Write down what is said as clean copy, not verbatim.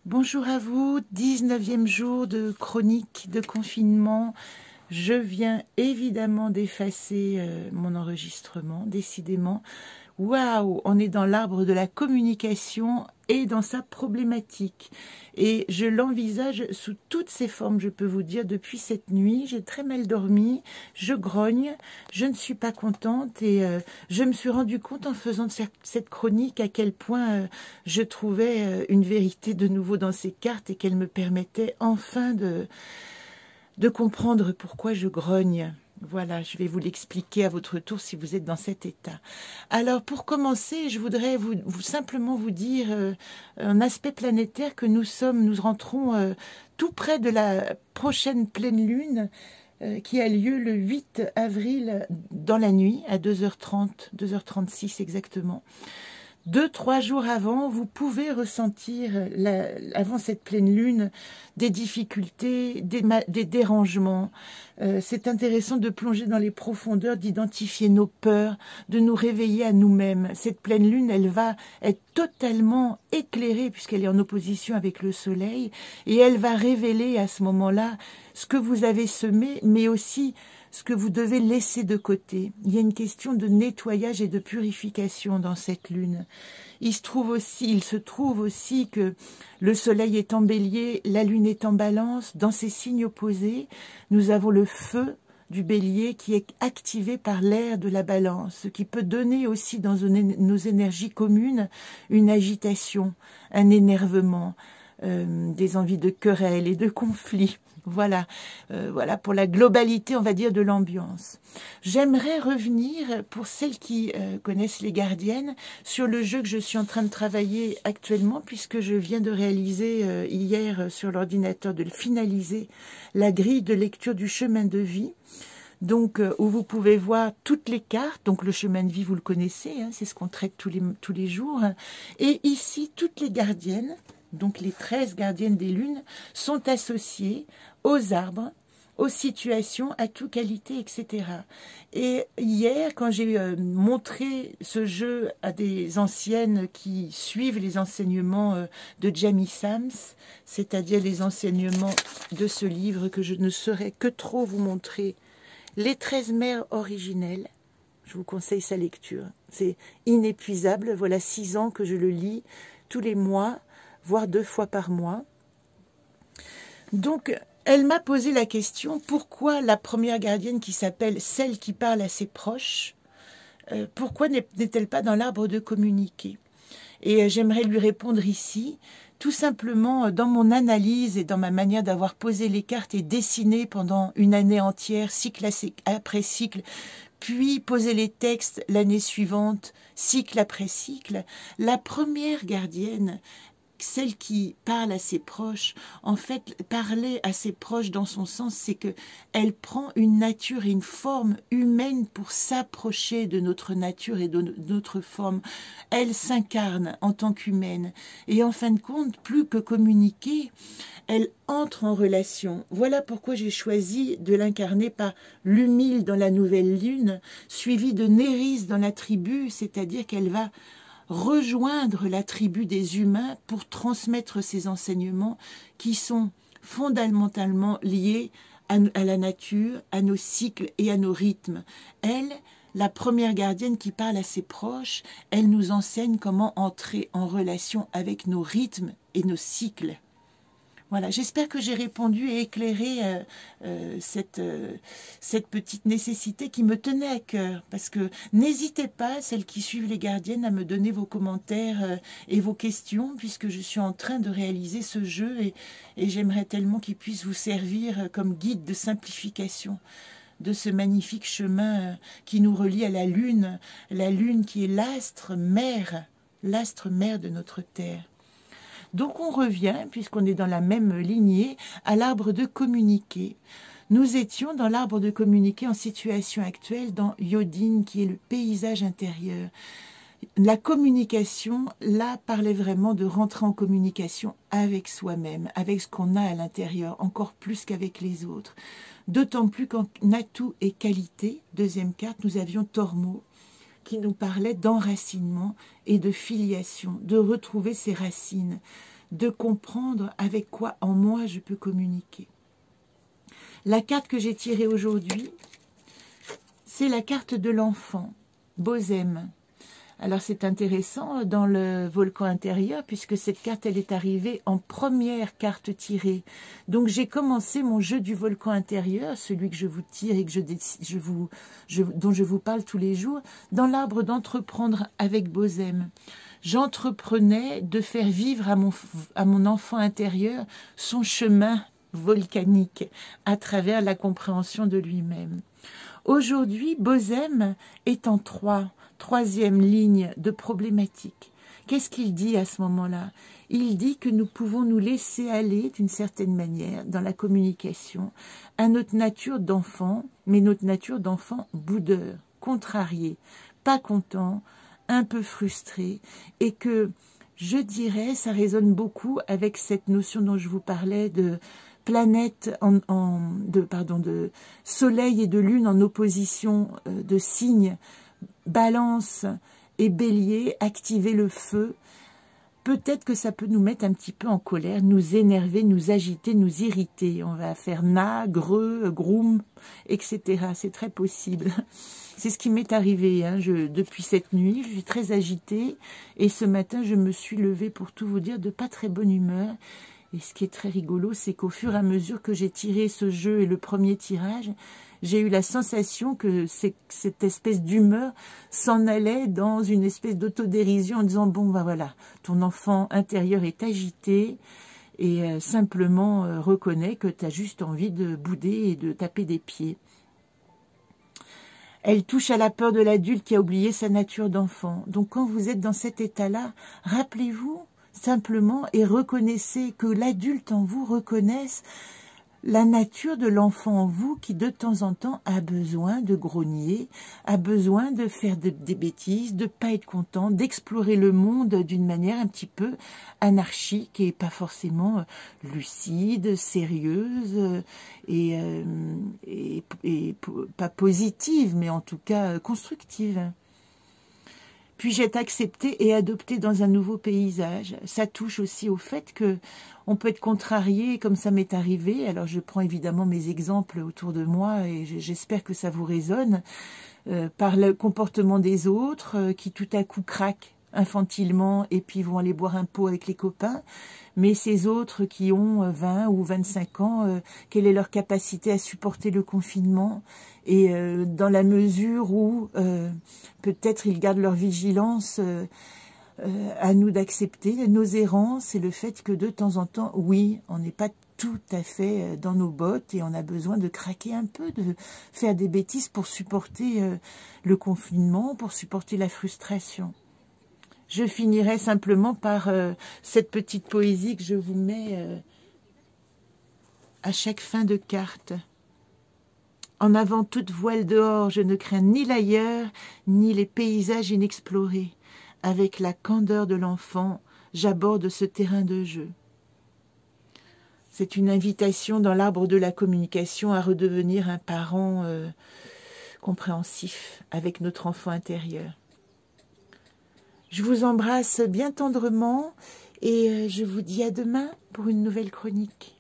Bonjour à vous, 19e jour de chronique de confinement. Je viens évidemment d'effacer mon enregistrement, décidément. Waouh, on est dans l'arbre de la communication et dans sa problématique. Et je l'envisage sous toutes ses formes, je peux vous dire, depuis cette nuit. J'ai très mal dormi, je grogne, je ne suis pas contente et je me suis rendu compte en faisant cette chronique à quel point je trouvais une vérité de nouveau dans ces cartes et qu'elle me permettait enfin de comprendre pourquoi je grogne. Voilà, je vais vous l'expliquer à votre tour si vous êtes dans cet état. Alors, pour commencer, je voudrais simplement vous dire un aspect planétaire que nous rentrons tout près de la prochaine pleine lune qui a lieu le 8 avril dans la nuit à 2h30, 2h36 exactement. 2-3 jours avant, vous pouvez ressentir, avant cette pleine lune, des difficultés, des dérangements. C'est intéressant de plonger dans les profondeurs, d'identifier nos peurs, de nous réveiller à nous-mêmes. Cette pleine lune, elle va être totalement éclairée puisqu'elle est en opposition avec le soleil et elle va révéler à ce moment-là ce que vous avez semé, mais aussi ce que vous devez laisser de côté. Il y a une question de nettoyage et de purification dans cette lune. Il se trouve aussi que le soleil est en bélier, la lune est en balance. Dans ces signes opposés, nous avons le feu du bélier qui est activé par l'air de la balance, ce qui peut donner aussi dans nos énergies communes une agitation, un énervement, des envies de querelle et de conflit. Voilà, voilà pour la globalité, on va dire, de l'ambiance. J'aimerais revenir, pour celles qui connaissent les gardiennes, sur le jeu que je suis en train de travailler actuellement, puisque je viens de réaliser hier sur l'ordinateur, de le finaliser, la grille de lecture du chemin de vie. Donc, où vous pouvez voir toutes les cartes. Donc, le chemin de vie, vous le connaissez, hein, c'est ce qu'on traite tous les jours. Et ici, toutes les gardiennes, donc les 13 gardiennes des lunes, sont associées aux arbres, aux situations, à toute qualité, etc. Et hier, quand j'ai montré ce jeu à des anciennes qui suivent les enseignements de Jamie Sams, c'est-à-dire les enseignements de ce livre que je ne saurais que trop vous montrer, Les 13 mères originelles, je vous conseille sa lecture. C'est inépuisable. Voilà 6 ans que je le lis tous les mois, voire 2 fois par mois. Donc, elle m'a posé la question, pourquoi la première gardienne qui s'appelle celle qui parle à ses proches, pourquoi n'est-elle pas dans l'arbre de communiquer? Et j'aimerais lui répondre ici, tout simplement dans mon analyse et dans ma manière d'avoir posé les cartes et dessiné pendant une année entière, cycle après cycle, puis poser les textes l'année suivante, cycle après cycle, la première gardienne, celle qui parle à ses proches, en fait, parler à ses proches dans son sens, c'est que elle prend une nature et une forme humaine pour s'approcher de notre nature et de notre forme. Elle s'incarne en tant qu'humaine. Et en fin de compte, plus que communiquer, elle entre en relation. Voilà pourquoi j'ai choisi de l'incarner par l'humile dans la nouvelle lune, suivi de Néris dans la tribu, c'est-à-dire qu'elle va rejoindre la tribu des humains pour transmettre ces enseignements qui sont fondamentalement liés à la nature, à nos cycles et à nos rythmes. Elle, la première gardienne qui parle à ses proches, elle nous enseigne comment entrer en relation avec nos rythmes et nos cycles. Voilà, j'espère que j'ai répondu et éclairé cette petite nécessité qui me tenait à cœur. Parce que n'hésitez pas, celles qui suivent les gardiennes, à me donner vos commentaires et vos questions, puisque je suis en train de réaliser ce jeu et j'aimerais tellement qu'il puisse vous servir comme guide de simplification de ce magnifique chemin qui nous relie à la lune qui est l'astre mère de notre Terre. Donc on revient, puisqu'on est dans la même lignée, à l'arbre de communiquer. Nous étions dans l'arbre de communiquer en situation actuelle dans Yodine, qui est le paysage intérieur. La communication, là, parlait vraiment de rentrer en communication avec soi-même, avec ce qu'on a à l'intérieur, encore plus qu'avec les autres. D'autant plus qu'en atout et qualité, deuxième carte, nous avions Tormo, qui nous parlait d'enracinement et de filiation, de retrouver ses racines, de comprendre avec quoi en moi je peux communiquer. La carte que j'ai tirée aujourd'hui, c'est la carte de l'enfant, Bozem. Alors c'est intéressant dans le volcan intérieur, puisque cette carte, elle est arrivée en première carte tirée. Donc j'ai commencé mon jeu du volcan intérieur, celui que je vous tire et que dont je vous parle tous les jours, dans l'arbre d'entreprendre avec Bozem. J'entreprenais de faire vivre à mon enfant intérieur son chemin volcanique à travers la compréhension de lui-même. Aujourd'hui, Bozem est en troisième ligne de problématique. Qu'est-ce qu'il dit à ce moment-là? Il dit que nous pouvons nous laisser aller d'une certaine manière dans la communication à notre nature d'enfant, mais notre nature d'enfant boudeur, contrarié, pas content, un peu frustré, et que je dirais, ça résonne beaucoup avec cette notion dont je vous parlais de planète de soleil et de lune en opposition, de signes, balance et bélier, activer le feu. Peut-être que ça peut nous mettre un petit peu en colère, nous énerver, nous agiter, nous irriter. On va faire na, greux, groom, etc. C'est très possible. C'est ce qui m'est arrivé depuis cette nuit. Je suis très agitée et ce matin, je me suis levée, pour tout vous dire, de pas très bonne humeur. Et ce qui est très rigolo, c'est qu'au fur et à mesure que j'ai tiré ce jeu et le premier tirage, j'ai eu la sensation que cette espèce d'humeur s'en allait dans une espèce d'autodérision en disant « Bon, ben voilà, ton enfant intérieur est agité et simplement reconnais que tu as juste envie de bouder et de taper des pieds. » Elle touche à la peur de l'adulte qui a oublié sa nature d'enfant. Donc quand vous êtes dans cet état-là, rappelez-vous simplement et reconnaissez que l'adulte en vous reconnaisse la nature de l'enfant en vous qui de temps en temps a besoin de grogner, a besoin de faire des bêtises, de pas être content, d'explorer le monde d'une manière un petit peu anarchique et pas forcément lucide, sérieuse et pas positive, mais en tout cas constructive. Puis-je être accepté et adopté dans un nouveau paysage? Ça touche aussi au fait que on peut être contrarié, comme ça m'est arrivé. Alors je prends évidemment mes exemples autour de moi et j'espère que ça vous résonne, par le comportement des autres qui tout à coup craquent infantilement et puis vont aller boire un pot avec les copains. Mais ces autres qui ont 20 ou 25 ans, quelle est leur capacité à supporter le confinement? Et dans la mesure où peut-être ils gardent leur vigilance, à nous d'accepter nos errances et le fait que de temps en temps, oui, on n'est pas tout à fait dans nos bottes et on a besoin de craquer un peu, de faire des bêtises pour supporter le confinement, pour supporter la frustration. Je finirai simplement par cette petite poésie que je vous mets à chaque fin de carte. En avant toute voile dehors, je ne crains ni l'ailleurs, ni les paysages inexplorés. Avec la candeur de l'enfant, j'aborde ce terrain de jeu. C'est une invitation dans l'arbre de la communication à redevenir un parent compréhensif avec notre enfant intérieur. Je vous embrasse bien tendrement et je vous dis à demain pour une nouvelle chronique.